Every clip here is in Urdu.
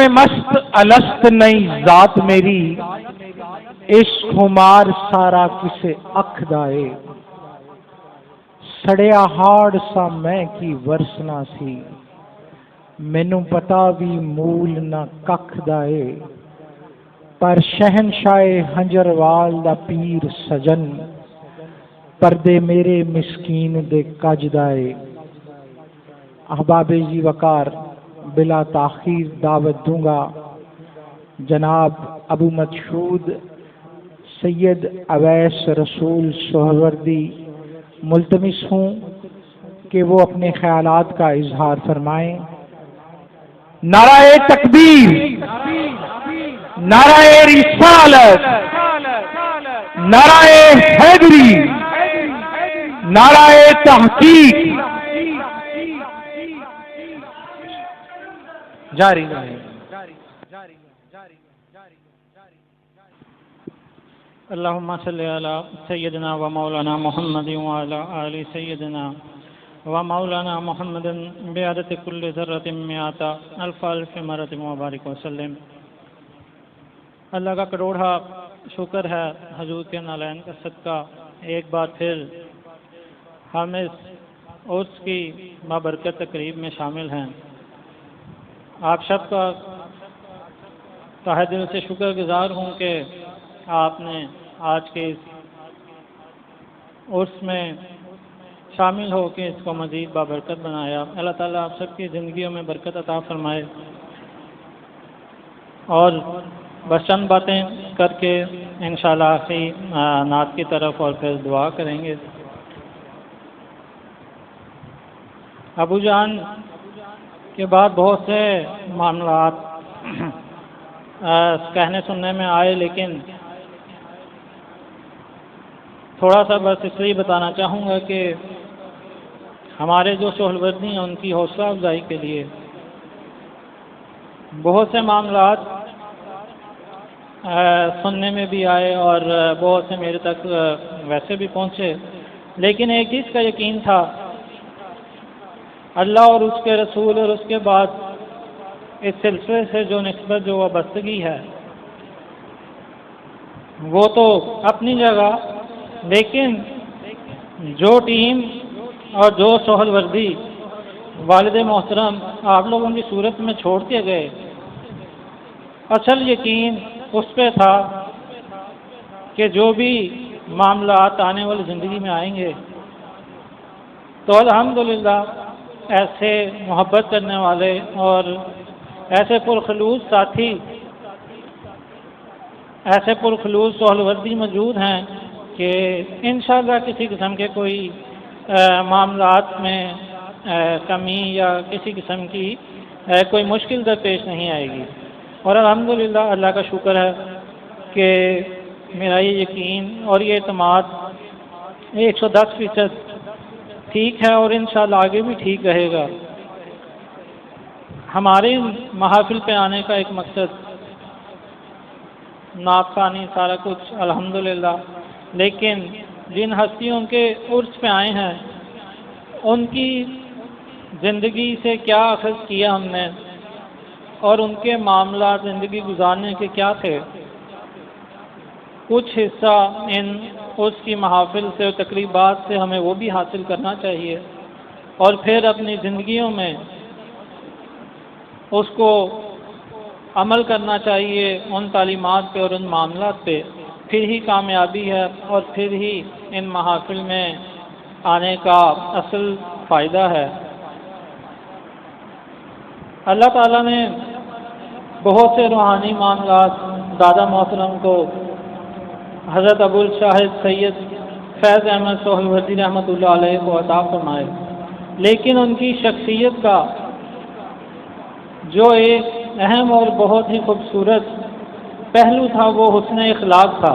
میں مست الست نئی ذات میری، عشق خمار سارا کسے اکھ دائے، سڑیا ہاڑ سا میں کی ورسنا سی، مینوں پتا بھی مول نہ ککھ دائے، پر شہنشاہ ہنجروال دا پیر سجن، پردے میرے مسکین دے کج دائے۔ احباب جی وقار، بلا تاخیر دعوت دوں گا جناب ابو مسعود سید اویس رسول سہروردی، ملتمس ہوں کہ وہ اپنے خیالات کا اظہار فرمائیں۔ نعرہ تکبیر، نعرہ رسالت، نعرہ حیدری، نعرہ تحقیق جاری رہے۔ اللہم صلی علی سیدنا و مولانا محمد وعلی آل سیدنا و مولانا محمد بعدد کل ذرۃ مئات الف الف مرۃ مبارک وسلم۔ اللہ کا کروڑا شکر ہے حضور کے نالین کا صدقہ ایک بار پھر ہم اس عرس کی بابرکت تقریب میں شامل ہیں۔ آپ سب کا تہہ دل سے شکر گزار ہوں کہ آپ نے آج کے اس عرس میں شامل ہو کے اس کو مزید بابرکت بنایا۔ اللہ تعالیٰ آپ سب کی زندگیوں میں برکت عطا فرمائے۔ اور بس چند باتیں کر کے انشاءاللہ آخری نعت کی طرف اور پھر دعا کریں گے۔ ابو جان کے بعد بہت سے معاملات کہنے سننے میں آئے، لیکن تھوڑا سا بس اس لیے بتانا چاہوں گا کہ ہمارے جو سہروردی ہیں ان کی حوصلہ افزائی کے لیے بہت سے معاملات سننے میں بھی آئے اور بہت سے میرے تک ویسے بھی پہنچے، لیکن ایک چیز کا یقین تھا، اللہ اور اس کے رسول اور اس کے بعد اس سلسلے سے جو نسبت جو وابستگی ہے وہ تو اپنی جگہ، لیکن جو ٹیم اور جو سہروردی والد محترم آپ لوگوں کی صورت میں چھوڑ کے گئے، اصل یقین اس پہ تھا کہ جو بھی معاملات آنے والی زندگی میں آئیں گے تو الحمدللہ ایسے محبت کرنے والے اور ایسے پرخلوص ساتھی، ایسے پرخلوص سہروردی موجود ہیں کہ انشاءاللہ کسی قسم کے کوئی معاملات میں کمی یا کسی قسم کی کوئی مشکل درپیش نہیں آئے گی۔ اور الحمدللہ اللہ کا شکر ہے کہ میرا یہ یقین اور یہ اعتماد 110% ٹھیک ہے اور انشاءاللہ آگے بھی ٹھیک رہے گا۔ ہمارے محافل پہ آنے کا ایک مقصد نعت خوانی سارا کچھ الحمدللہ، لیکن جن ہستیوں کے عرس پہ آئے ہیں ان کی زندگی سے کیا اخذ کیا ہم نے اور ان کے معاملات زندگی گزارنے کے کیا تھے، کچھ حصہ ان عرس کی محافل سے اور تقریبات سے ہمیں وہ بھی حاصل کرنا چاہیے اور پھر اپنی زندگیوں میں اس کو عمل کرنا چاہیے ان تعلیمات پہ اور ان معاملات پہ، پھر ہی کامیابی ہے اور پھر ہی ان محافل میں آنے کا اصل فائدہ ہے۔ اللہ تعالیٰ نے بہت سے روحانی معاملات دادا محترم کو حضرت ابو الشاہد سید فیض احمد سہروردی رحمۃ اللہ علیہ کو عطا فرمائے، لیکن ان کی شخصیت کا جو ایک اہم اور بہت ہی خوبصورت پہلو تھا وہ حسن اخلاق تھا۔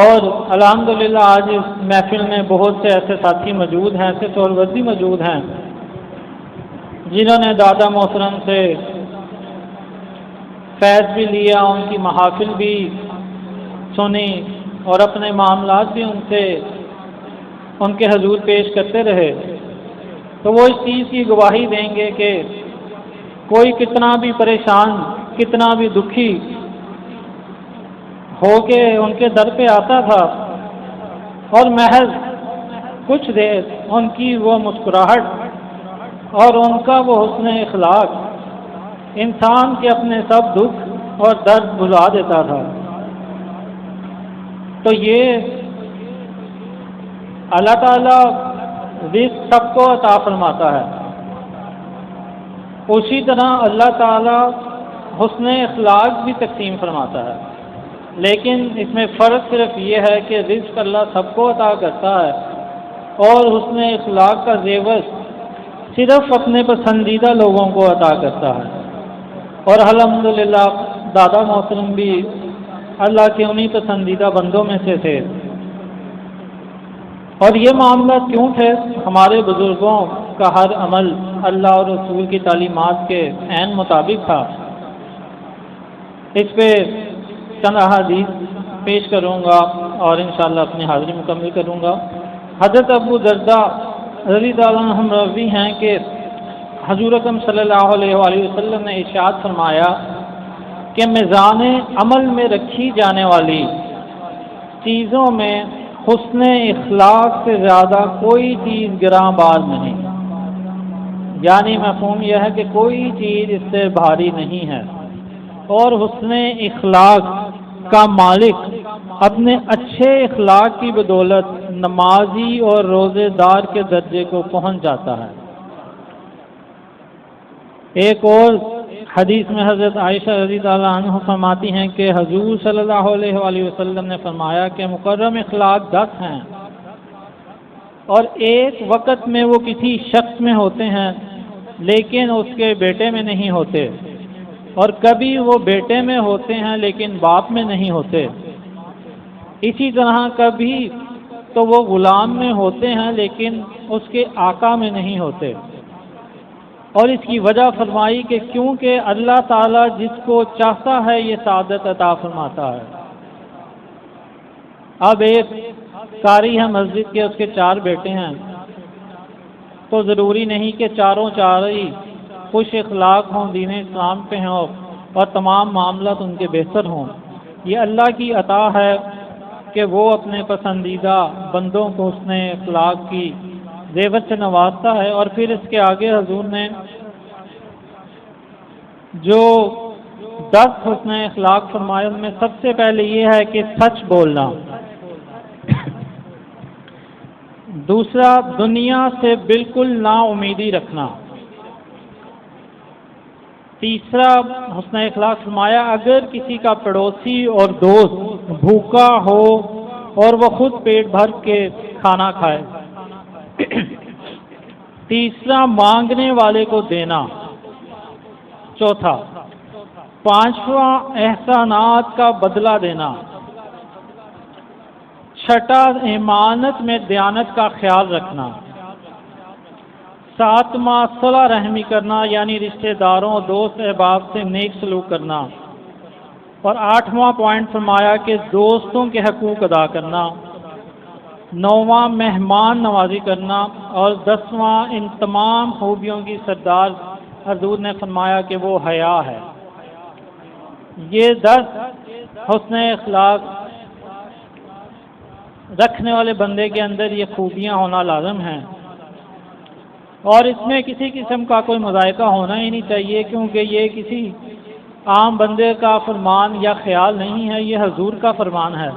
اور الحمدللہ آج اس محفل میں بہت سے ایسے ساتھی موجود ہیں، ایسے سہروردی موجود ہیں جنہوں نے دادا محترم سے فیض بھی لیا، ان کی محافل بھی سنی اور اپنے معاملات بھی ان سے ان کے حضور پیش کرتے رہے، تو وہ اس چیز کی گواہی دیں گے کہ کوئی کتنا بھی پریشان، کتنا بھی دکھی ہو کے ان کے در پہ آتا تھا، اور محض کچھ دیر ان کی وہ مسکراہٹ اور ان کا وہ حسن اخلاق انسان کے اپنے سب دکھ اور درد بھلا دیتا تھا۔ تو یہ اللہ تعالیٰ رزق سب کو عطا فرماتا ہے، اسی طرح اللہ تعالیٰ حسن اخلاق بھی تقسیم فرماتا ہے، لیکن اس میں فرق صرف یہ ہے کہ رزق اللہ سب کو عطا کرتا ہے اور حسن اخلاق کا زیور صرف اپنے پسندیدہ لوگوں کو عطا کرتا ہے۔ اور الحمدللہ دادا محترم بھی اللہ کے انہی پسندیدہ بندوں میں سے تھے۔ اور یہ معاملہ کیوں تھے؟ ہمارے بزرگوں کا ہر عمل اللہ اور رسول کی تعلیمات کے عین مطابق تھا۔ اس پہ چند احادیث پیش کروں گا اور انشاءاللہ اپنی حاضری مکمل کروں گا۔ حضرت ابو درداء رضی اللہ عنہ مروی ہیں کہ حضور اکرم صلی اللہ علیہ وآلہ وسلم نے ارشاد فرمایا کہ میزان عمل میں رکھی جانے والی چیزوں میں حسن اخلاق سے زیادہ کوئی چیز گراں بار نہیں، یعنی مفہوم یہ ہے کہ کوئی چیز اس سے بھاری نہیں ہے، اور حسن اخلاق کا مالک اپنے اچھے اخلاق کی بدولت نمازی اور روزے دار کے درجے کو پہنچ جاتا ہے۔ ایک اور حدیث میں حضرت عائشہ رضی اللہ عنہ فرماتی ہیں کہ حضور صلی اللہ علیہ وآلہ وسلم نے فرمایا کہ مکرم اخلاق 10 ہیں، اور ایک وقت میں وہ کسی شخص میں ہوتے ہیں لیکن اس کے بیٹے میں نہیں ہوتے، اور کبھی وہ بیٹے میں ہوتے ہیں لیکن باپ میں نہیں ہوتے، اسی طرح کبھی تو وہ غلام میں ہوتے ہیں لیکن اس کے آقا میں نہیں ہوتے۔ اور اس کی وجہ فرمائی کہ کیونکہ اللہ تعالیٰ جس کو چاہتا ہے یہ سعادت عطا فرماتا ہے۔ اب ایک قاری ہے مسجد کے، اس کے 4 بیٹے ہیں، تو ضروری نہیں کہ چاروں ہی خوش اخلاق ہوں، دین اسلام پہ ہوں اور تمام معاملات ان کے بہتر ہوں۔ یہ اللہ کی عطا ہے کہ وہ اپنے پسندیدہ بندوں کو حسن اخلاق کی زیور سے نوازتا ہے۔ اور پھر اس کے آگے حضور نے جو 10 حسن اخلاق فرمائے ان میں سب سے پہلے یہ ہے کہ سچ بولنا، دوسرا دنیا سے بالکل نا امیدی رکھنا، تیسرا حسن اخلاق فرمایا اگر کسی کا پڑوسی اور دوست بھوکا ہو اور وہ خود پیٹ بھر کے کھانا کھائے، تیسرا مانگنے والے کو دینا، چوتھا پانچواں احسانات کا بدلہ دینا، چھٹا امانت میں دیانت کا خیال رکھنا، ساتواں صلح رحمی کرنا یعنی رشتہ داروں دوست احباب سے نیک سلوک کرنا، اور 8واں پوائنٹ فرمایا کہ دوستوں کے حقوق ادا کرنا، 9واں مہمان نوازی کرنا، اور 10واں ان تمام خوبیوں کی سردار حضور نے فرمایا کہ وہ حیا ہے۔ یہ 10 حسن اخلاق رکھنے والے بندے کے اندر یہ خوبیاں ہونا لازم ہیں، اور اس میں کسی قسم کا کوئی مذائقہ ہونا ہی نہیں چاہیے، کیونکہ یہ کسی عام بندے کا فرمان یا خیال نہیں ہے، یہ حضور کا فرمان ہے،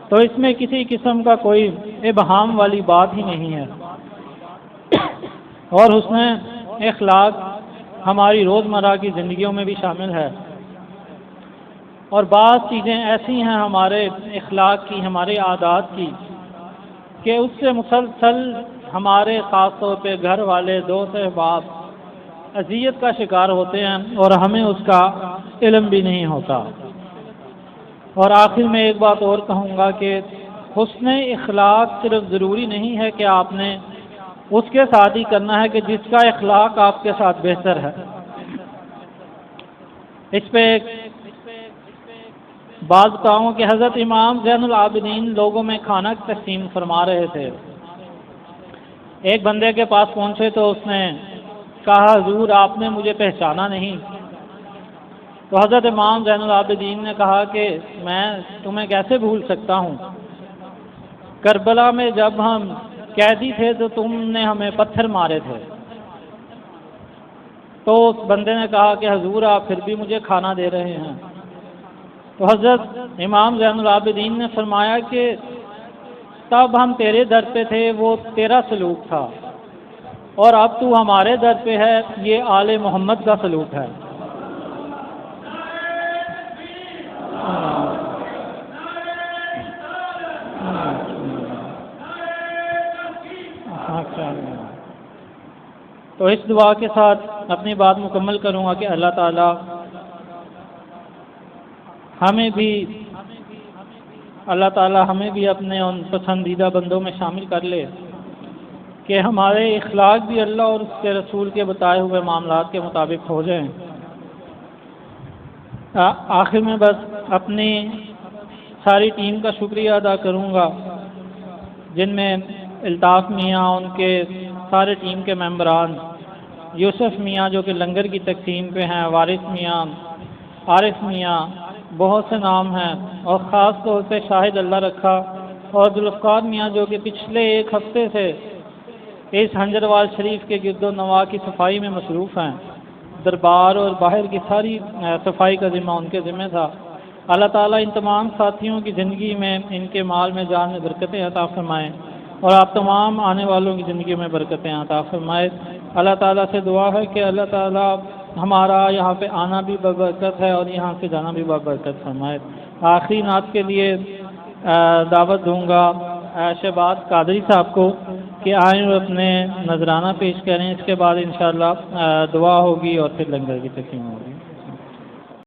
تو اس میں کسی قسم کا کوئی ابہام والی بات ہی نہیں ہے۔ اور حسن اخلاق ہماری روزمرہ کی زندگیوں میں بھی شامل ہے، اور بعض چیزیں ایسی ہیں ہمارے اخلاق کی، ہمارے عادات کی، کہ اس سے مسلسل ہمارے خاص طور پہ گھر والے دوست احباب اذیت کا شکار ہوتے ہیں اور ہمیں اس کا علم بھی نہیں ہوتا۔ اور آخر میں ایک بات اور کہوں گا کہ حسن اخلاق صرف ضروری نہیں ہے کہ آپ نے اس کے ساتھ ہی کرنا ہے کہ جس کا اخلاق آپ کے ساتھ بہتر ہے۔ اس پہ ایک بات بتاؤں کہ حضرت امام زین العابدین لوگوں میں کھانا تقسیم فرما رہے تھے، ایک بندے کے پاس پہنچے تو اس نے کہا حضور آپ نے مجھے پہچانا نہیں؟ تو حضرت امام زین العابدین نے کہا کہ میں تمہیں کیسے بھول سکتا ہوں، کربلا میں جب ہم قیدی تھے تو تم نے ہمیں پتھر مارے تھے۔ تو اس بندے نے کہا کہ حضور آپ پھر بھی مجھے کھانا دے رہے ہیں۔ تو حضرت امام زین العابدین نے فرمایا کہ تب ہم تیرے در پہ تھے، وہ تیرا سلوک تھا، اور اب تو ہمارے در پہ ہے، یہ آل محمد کا سلوک ہے۔ تو اس دعا کے ساتھ اپنی بات مکمل کروں گا کہ اللہ تعالی ہمیں بھی اپنے ان پسندیدہ بندوں میں شامل کر لے کہ ہمارے اخلاق بھی اللہ اور اس کے رسول کے بتائے ہوئے معاملات کے مطابق ہو جائیں۔ آخر میں بس اپنی ساری ٹیم کا شکریہ ادا کروں گا، جن میں الطاف میاں، ان کے سارے ٹیم کے ممبران، یوسف میاں جو کہ لنگر کی تقسیم پہ ہیں، وارث میاں، عارف میاں، بہت سے نام ہیں، اور خاص طور پہ شاہد اللہ رکھا اور ذوالفقار میاں جو کہ پچھلے ایک ہفتے سے اس ہنجروال شریف کے گرد و نواح کی صفائی میں مصروف ہیں۔ دربار اور باہر کی ساری صفائی کا ذمہ ان کے ذمہ تھا۔ اللہ تعالیٰ ان تمام ساتھیوں کی زندگی میں، ان کے مال میں، جان میں برکتیں عطا فرمائیں، اور آپ تمام آنے والوں کی زندگی میں برکتیں عطا فرمائے۔ اللہ تعالیٰ سے دعا ہے کہ اللہ تعالیٰ ہمارا یہاں پہ آنا بھی ببرکت ہے اور یہاں سے جانا بھی ببرکت فرمائے۔ آخری نعت کے لیے دعوت دوں گا شہباز قادری صاحب کو کہ آئیں اور اپنے نذرانہ پیش کریں، اس کے بعد انشاءاللہ دعا ہوگی اور پھر لنگر کی تقسیم ہوگی۔